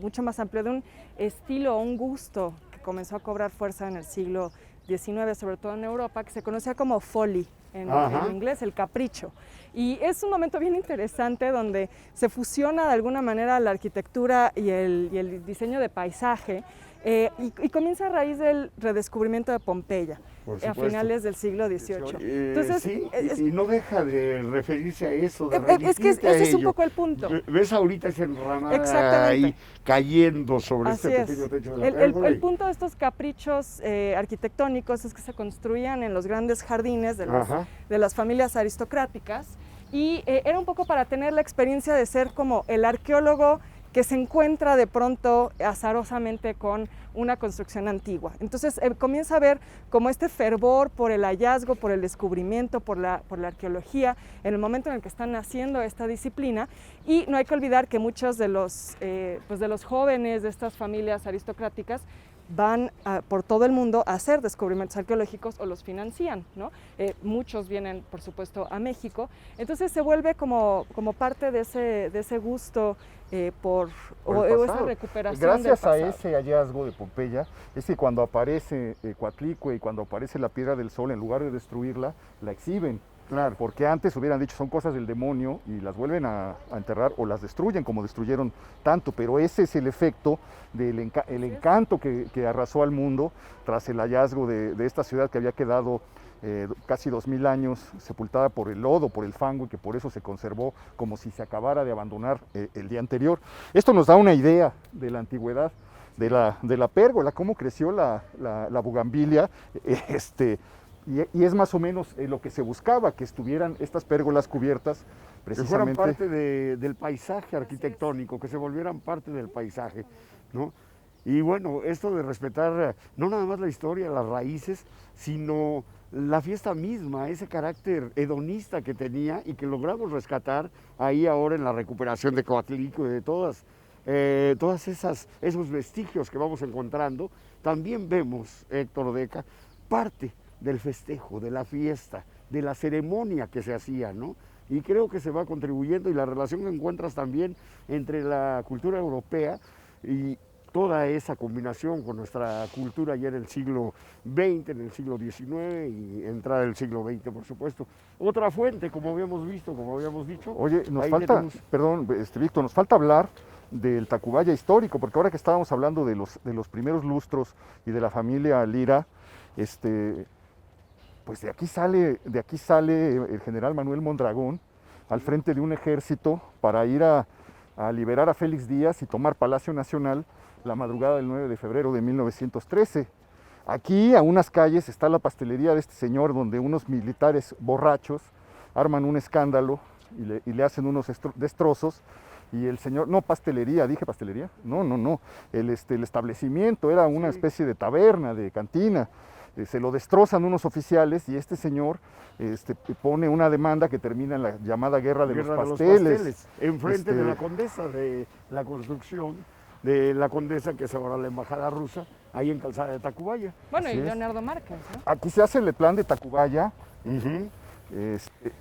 mucho más amplio de un estilo, un gusto que comenzó a cobrar fuerza en el siglo XIX, sobre todo en Europa, que se conocía como folly, en inglés, el capricho. Y es un momento bien interesante donde se fusiona de alguna manera la arquitectura y el diseño de paisaje, y comienza a raíz del redescubrimiento de Pompeya a finales del siglo XVIII. Entonces, sí, y no deja de referirse a eso, de es que ese es un poco el punto. ¿Ves ahorita esa enramada ahí cayendo sobre Así este es. pequeño techo de la pérgola? El punto de estos caprichos arquitectónicos es que se construían en los grandes jardines de las familias aristocráticas, y era un poco para tener la experiencia de ser como el arqueólogo que se encuentra de pronto azarosamente con una construcción antigua. Entonces comienza a ver como este fervor por el hallazgo, por el descubrimiento, por la arqueología, en el momento en el que están naciendo esta disciplina. Y no hay que olvidar que muchos de los jóvenes de estas familias aristocráticas van por todo el mundo a hacer descubrimientos arqueológicos o los financian, ¿no? Muchos vienen, por supuesto, a México. Entonces se vuelve como parte de ese gusto por esa recuperación. Gracias a ese hallazgo de Pompeya, es que cuando aparece Coatlicue y cuando aparece la Piedra del Sol, en lugar de destruirla, la exhiben. Claro. Porque antes hubieran dicho son cosas del demonio y las vuelven a enterrar o las destruyen como destruyeron tanto, pero ese es el efecto del encanto que arrasó al mundo tras el hallazgo de esta ciudad que había quedado casi 2000 años sepultada por el lodo, por el fango, y que por eso se conservó como si se acabara de abandonar el día anterior. Esto nos da una idea de la antigüedad de la pérgola, cómo creció la bugambilia, y es más o menos lo que se buscaba, que estuvieran estas pérgolas cubiertas precisamente. Que fueran parte del paisaje arquitectónico, que se volvieran parte del paisaje, ¿no? Y bueno, esto de respetar no nada más la historia, las raíces, sino la fiesta misma, ese carácter hedonista que tenía y que logramos rescatar ahí ahora en la recuperación de Coatlicue, de todos esos vestigios que vamos encontrando. También vemos, Héctor Deca, parte del festejo, de la fiesta, de la ceremonia que se hacía, ¿no? Y creo que se va contribuyendo, y la relación que encuentras también entre la cultura europea y toda esa combinación con nuestra cultura ya en el siglo XX, en el siglo XIX y entrada del siglo XX, por supuesto. Otra fuente, como habíamos visto, como habíamos dicho. Oye, nos falta, perdón, Víctor, nos falta hablar del Tacubaya histórico, porque ahora que estábamos hablando de los primeros lustros y de la familia Lira, pues de aquí sale el general Manuel Mondragón al frente de un ejército para ir a liberar a Félix Díaz y tomar Palacio Nacional la madrugada del 9 de febrero de 1913. Aquí, a unas calles, está la pastelería de este señor, donde unos militares borrachos arman un escándalo y le hacen unos destrozos. Y el señor, no pastelería, dije pastelería, no, el establecimiento era una especie de taberna, de cantina. Se lo destrozan unos oficiales y este señor pone una demanda que termina en la llamada Guerra de los Pasteles. Enfrente de la Condesa, de la construcción de la Condesa, que es ahora la embajada rusa, ahí en Calzada de Tacubaya. Bueno, y Leonardo Márquez, ¿no? Aquí se hace el plan de Tacubaya.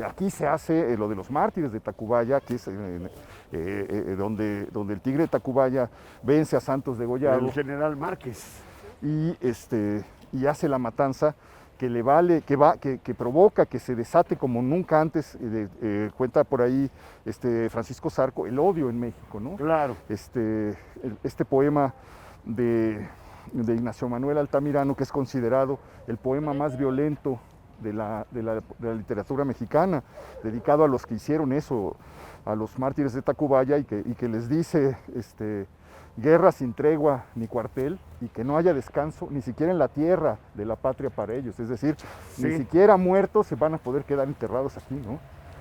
Aquí se hace lo de los mártires de Tacubaya, que es donde el tigre de Tacubaya vence a Santos degollado. El general Márquez. Y hace la matanza que provoca que se desate como nunca antes, cuenta por ahí Francisco Zarco, el odio en México, ¿no? Claro. Este poema de Ignacio Manuel Altamirano, que es considerado el poema más violento de la literatura mexicana, dedicado a los que hicieron eso, a los mártires de Tacubaya, y que les dice guerra sin tregua ni cuartel, y que no haya descanso ni siquiera en la tierra de la patria para ellos, es decir, ni siquiera muertos se van a poder quedar enterrados aquí, ¿no?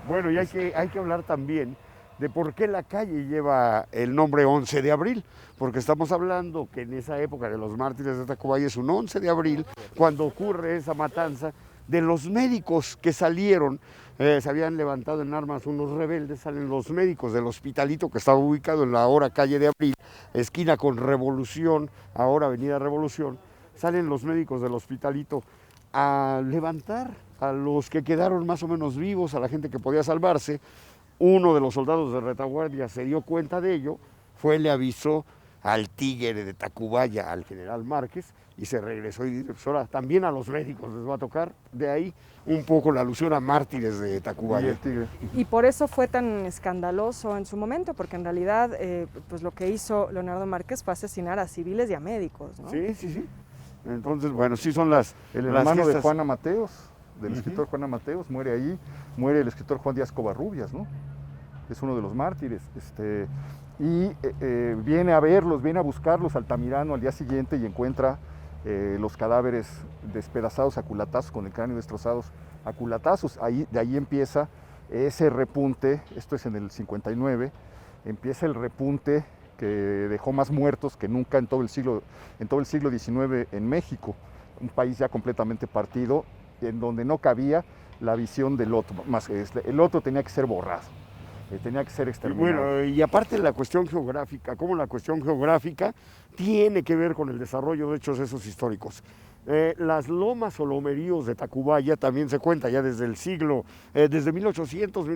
Bueno, y hay que hablar también de por qué la calle lleva el nombre 11 de abril, porque estamos hablando que en esa época de los mártires de Tacubaya es un 11 de abril, cuando ocurre esa matanza de los médicos que salieron, se habían levantado en armas unos rebeldes, salen los médicos del hospitalito que estaba ubicado en la ahora calle de Abril, esquina con Revolución, ahora avenida Revolución, salen los médicos del hospitalito a levantar a los que quedaron más o menos vivos, a la gente que podía salvarse. Uno de los soldados de retaguardia se dio cuenta de ello, le avisó al tigre de Tacubaya, al general Márquez, y se regresó y dijo, pues ahora también a los médicos les va a tocar. De ahí un poco la alusión a mártires de Tacubaya. Y el tigre. Y por eso fue tan escandaloso en su momento, porque en realidad pues lo que hizo Leonardo Márquez fue asesinar a civiles y a médicos, ¿no? Sí, sí, sí. Entonces, bueno, sí son las... El las hermano de gestas. Juana Mateos, del escritor Juana Mateos, muere ahí, muere el escritor Juan Díaz Covarrubias, ¿no? Es uno de los mártires. Viene a verlos, viene a buscarlos Altamirano al día siguiente y encuentra los cadáveres despedazados a culatazos, con el cráneo destrozados a culatazos. De ahí empieza ese repunte, esto es en el 59, empieza el repunte que dejó más muertos que nunca en todo el siglo XIX en México, un país ya completamente partido, en donde no cabía la visión del otro, el otro tenía que ser borrado. Tenía que ser exterminado. Bueno, y aparte la cuestión geográfica, cómo la cuestión geográfica tiene que ver con el desarrollo de hechos esos históricos. Las lomas o lomeríos de Tacubaya también se cuenta ya desde el siglo, desde 1800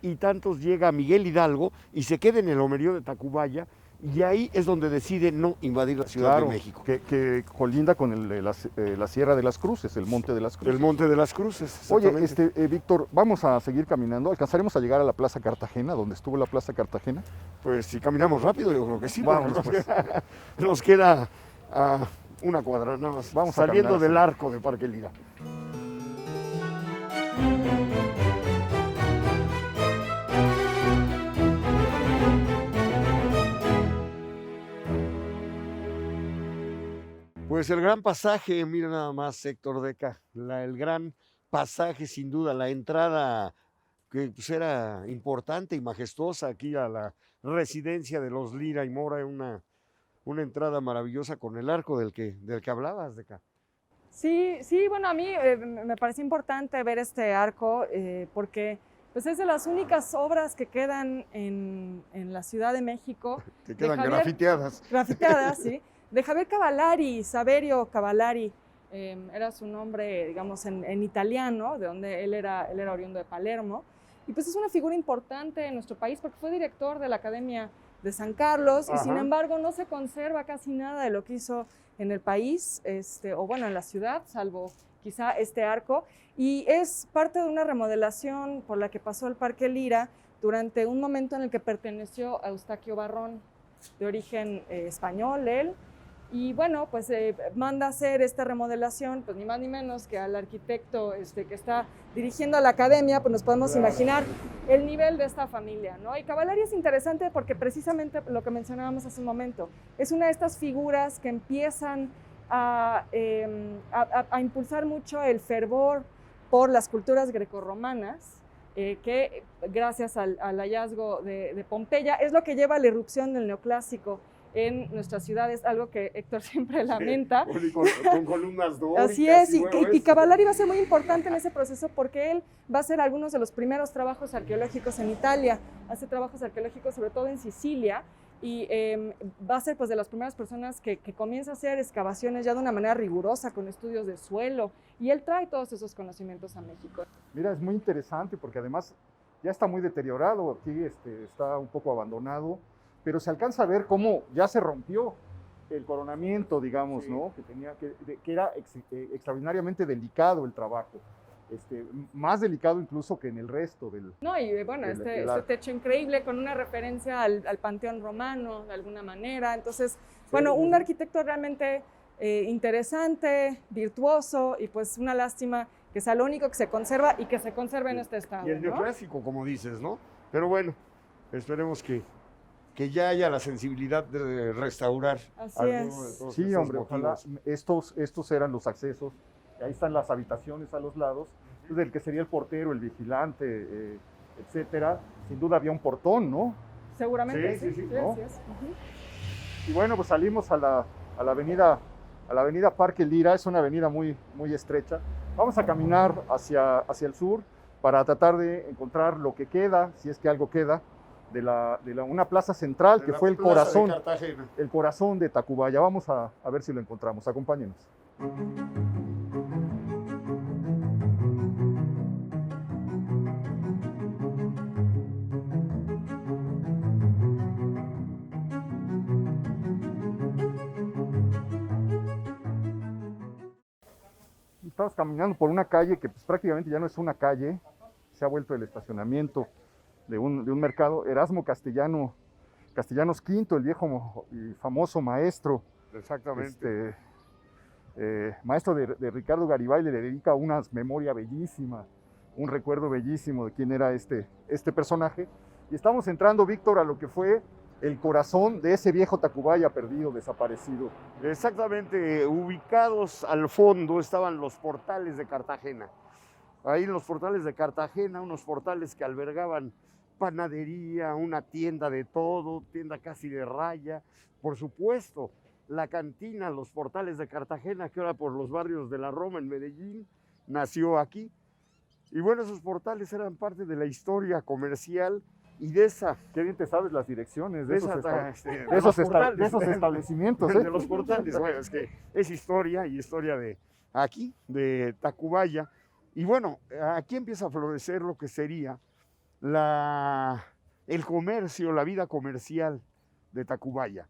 y tantos llega Miguel Hidalgo y se queda en el lomerío de Tacubaya, y ahí es donde decide no invadir la Ciudad de México. Que colinda con la Sierra de las Cruces, el Monte de las Cruces. El Monte de las Cruces, Oye, exactamente. Víctor, vamos a seguir caminando. ¿Alcanzaremos a llegar a la Plaza Cartagena, donde estuvo la Plaza Cartagena? Pues si caminamos rápido, yo creo que sí. Vamos, pues. Nos queda una cuadra nada más, Vamos saliendo a del arco de Parque Lira. Pues el gran pasaje, mira nada más, Héctor Deca, el gran pasaje sin duda, la entrada que pues, era importante y majestuosa aquí a la residencia de los Lira y Mora, una entrada maravillosa con el arco del que hablabas, Deca. Sí, bueno, a mí me parece importante ver este arco porque pues, es de las únicas obras que quedan en la Ciudad de México. Que quedan grafiteadas. Grafiteadas, sí. De Javier Cavallari, Saverio Cavallari, era su nombre, digamos, en italiano, de donde él era oriundo de Palermo. Y pues es una figura importante en nuestro país porque fue director de la Academia de San Carlos. Ajá. Y sin embargo no se conserva casi nada de lo que hizo en el país, o bueno, en la ciudad, salvo quizá este arco. Y es parte de una remodelación por la que pasó el Parque Lira durante un momento en el que perteneció a Eustaquio Barrón, de origen español, él. Y bueno, pues manda a hacer esta remodelación, pues ni más ni menos que al arquitecto que está dirigiendo a la academia, pues nos podemos imaginar el nivel de esta familia, ¿no? Y Cavallari es interesante porque precisamente lo que mencionábamos hace un momento, es una de estas figuras que empiezan a impulsar mucho el fervor por las culturas grecorromanas, que gracias al hallazgo de Pompeya es lo que lleva a la irrupción del neoclásico en nuestras ciudades, algo que Héctor siempre lamenta. Sí, con columnas dóricas. Así es, y Cavallari va a ser muy importante en ese proceso porque él va a hacer algunos de los primeros trabajos arqueológicos en Italia, hace trabajos arqueológicos sobre todo en Sicilia, y va a ser pues de las primeras personas que comienza a hacer excavaciones ya de una manera rigurosa, con estudios de suelo, y él trae todos esos conocimientos a México. Mira, es muy interesante porque además ya está muy deteriorado, aquí está un poco abandonado, pero se alcanza a ver cómo ya se rompió el coronamiento, digamos, sí, ¿no? Que era extraordinariamente delicado el trabajo, más delicado incluso que en el resto del... No, y bueno, este techo increíble con una referencia al panteón romano, de alguna manera. Entonces, sí, bueno, un arquitecto realmente interesante, virtuoso, y pues una lástima que sea lo único que se conserva y que se conserve en este estado. Y el neoclásico, ¿no? Como dices, ¿no? Pero bueno, esperemos que ya haya la sensibilidad de restaurar. Así es. Sí, hombre, ojalá. Estos eran los accesos, ahí están las habitaciones a los lados, del que sería el portero, el vigilante, etcétera. Sin duda había un portón, ¿no? Seguramente, sí, ¿no? Así es. Y bueno, pues salimos a la avenida Parque Lira, es una avenida muy, muy estrecha, Vamos a caminar hacia el sur para tratar de encontrar lo que queda, si es que algo queda, una plaza central que fue el corazón de Tacubaya. Vamos a ver si lo encontramos. Acompáñenos. Estamos caminando por una calle que pues, prácticamente ya no es una calle, se ha vuelto el estacionamiento de un mercado. Erasmo Castellanos V, el viejo y famoso maestro. Exactamente. Maestro de Ricardo Garibay, le dedica una memoria bellísima, un recuerdo bellísimo de quién era este personaje. Y estamos entrando, Víctor, a lo que fue el corazón de ese viejo Tacubaya perdido, desaparecido. Exactamente, ubicados al fondo estaban los portales de Cartagena. Ahí en los portales de Cartagena, unos portales que albergaban panadería, una tienda de todo, tienda casi de raya, por supuesto, la cantina, los portales de Cartagena, que ahora por los barrios de la Roma en Medellín, nació aquí. Y bueno, esos portales eran parte de la historia comercial y de esa... Qué bien te sabes las direcciones de esos esos establecimientos. De los portales, bueno, es que es historia y historia de aquí, de Tacubaya. Y bueno, aquí empieza a florecer lo que sería el comercio, la vida comercial de Tacubaya.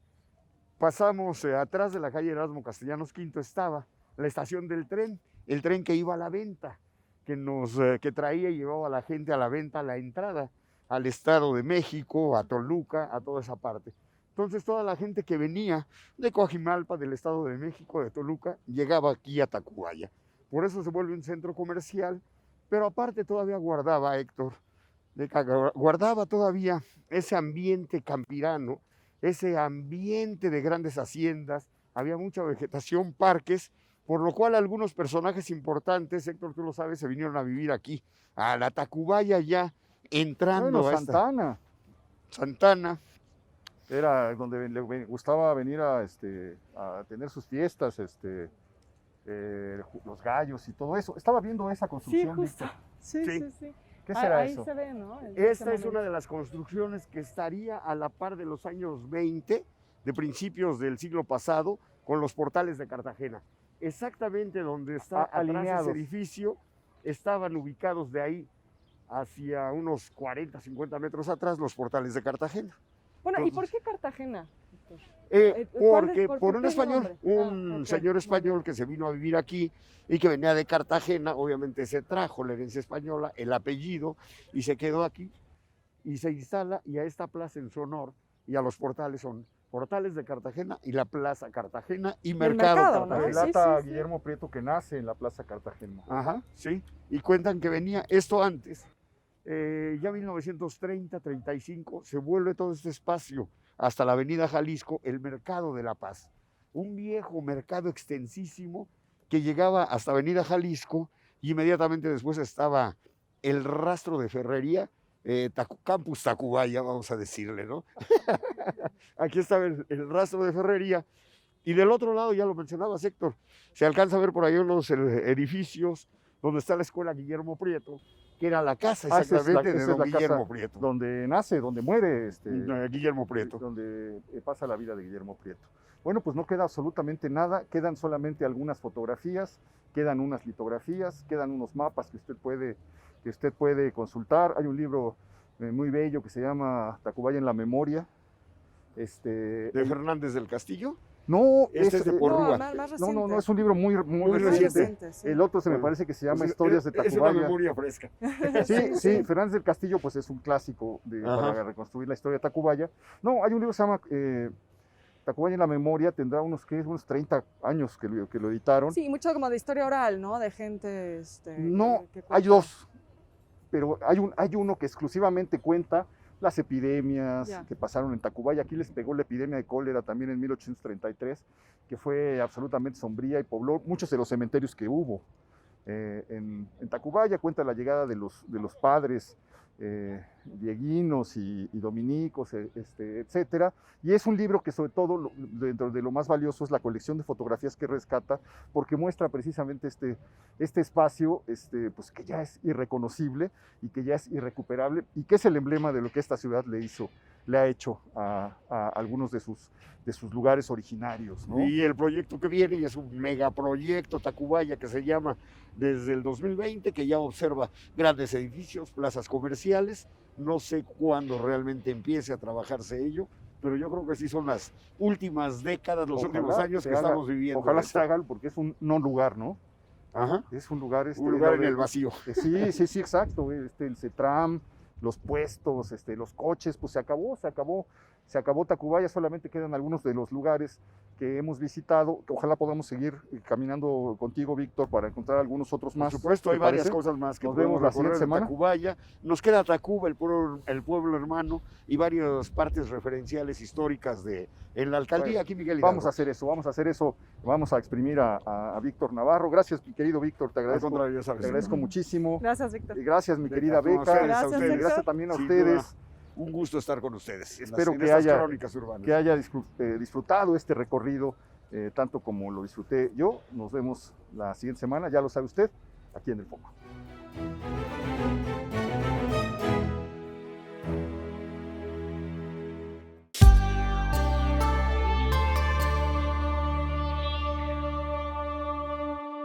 Pasamos atrás de la calle Erasmo Castellanos V estaba la estación del tren, el tren que iba a la venta, que traía y llevaba a la gente a la venta, a la entrada al Estado de México, a Toluca, a toda esa parte. Entonces toda la gente que venía de Coajimalpa, del Estado de México, de Toluca, llegaba aquí a Tacubaya. Por eso se vuelve un centro comercial, pero aparte todavía guardaba, Héctor, guardaba todavía ese ambiente campirano, ese ambiente de grandes haciendas, había mucha vegetación, parques, por lo cual algunos personajes importantes, Héctor, tú lo sabes, se vinieron a vivir aquí, a la Tacubaya ya, entrando a Santana. Era donde le gustaba venir a tener sus fiestas, los gallos y todo eso. Estaba viendo esa construcción. Sí, justo. Sí. ¿Qué será ahí eso? Se ve, ¿no? Esta es una de las construcciones que estaría a la par de los años 20, de principios del siglo pasado, con los portales de Cartagena. Exactamente donde está atrás ese edificio, estaban ubicados de ahí hacia unos 40, 50 metros atrás los portales de Cartagena. Bueno, entonces, ¿y por qué Cartagena? Porque por un español, un señor español que se vino a vivir aquí y que venía de Cartagena, obviamente se trajo la herencia española, el apellido, y se quedó aquí y se instala, y a esta plaza en su honor y a los portales son Portales de Cartagena y la Plaza Cartagena y Mercado Cartagena. Relata Guillermo Prieto que nace en la Plaza Cartagena. Ajá, sí, y cuentan que venía esto antes. Ya 1930, 35, se vuelve todo este espacio hasta la avenida Jalisco, el Mercado de la Paz. Un viejo mercado extensísimo que llegaba hasta avenida Jalisco y inmediatamente después estaba el rastro de ferrería, Campus Tacubaya, vamos a decirle, ¿no? Aquí estaba el rastro de ferrería. Y del otro lado, ya lo mencionabas, Héctor, se alcanza a ver por ahí unos edificios donde está la escuela Guillermo Prieto, que era la casa exactamente de don Guillermo Prieto. Donde nace, donde muere Guillermo Prieto. Donde pasa la vida de Guillermo Prieto. Bueno, pues no queda absolutamente nada, quedan solamente algunas fotografías, quedan unas litografías, quedan unos mapas que usted puede consultar. Hay un libro muy bello que se llama Tacubaya en la memoria. ¿De Fernández del Castillo? No, este es de Porrúa. No, es un libro muy reciente. Sí. El otro me parece que se llama Historias de Tacubaya. Es una memoria fresca. Sí, Fernández del Castillo pues es un clásico para reconstruir la historia de Tacubaya. No, hay un libro que se llama Tacubaya en la memoria, tendrá unos 30 años que lo editaron. Sí, mucho como de historia oral, ¿no? De gente... No, hay dos, pero hay uno que exclusivamente cuenta las epidemias que pasaron en Tacubaya. Aquí les pegó la epidemia de cólera también en 1833, que fue absolutamente sombría y pobló muchos de los cementerios que hubo en Tacubaya. Cuenta la llegada de los padres dieguinos y dominicos, etcétera. Y es un libro que sobre todo, dentro de lo más valioso, es la colección de fotografías que rescata, porque muestra precisamente este espacio pues, que ya es irreconocible y que ya es irrecuperable y que es el emblema de lo que esta ciudad le ha hecho a algunos de sus lugares originarios, ¿no? Y el proyecto que viene y es un megaproyecto Tacubaya que se llama desde el 2020, que ya observa grandes edificios, plazas comerciales. No sé cuándo realmente empiece a trabajarse ello, pero yo creo que sí son las últimas décadas, los últimos años que estamos viviendo. Ojalá se hagan, porque es un no lugar, ¿no? Ajá. Es un lugar, un lugar en el vacío. Sí, exacto. El CETRAM, los puestos, los coches, pues se acabó Tacubaya, solamente quedan algunos de los lugares que hemos visitado, que ojalá podamos seguir caminando contigo, Víctor, para encontrar algunos otros más. Por supuesto, hay varias cosas más que nos vemos la siguiente semana. Tacubaya. Nos queda Tacuba, el pueblo hermano, y varias partes referenciales históricas en la alcaldía. Bueno, aquí Miguel Hidalgo. Vamos a hacer eso, vamos a exprimir a Víctor Navarro. Gracias, mi querido Víctor, te agradezco, ya sabes, te agradezco muchísimo. Gracias, Víctor. Y gracias, mi querida Beca. Gracias también a ustedes. Un gusto estar con ustedes. Espero que haya disfrutado este recorrido tanto como lo disfruté yo. Nos vemos la siguiente semana, ya lo sabe usted, aquí en El Foco.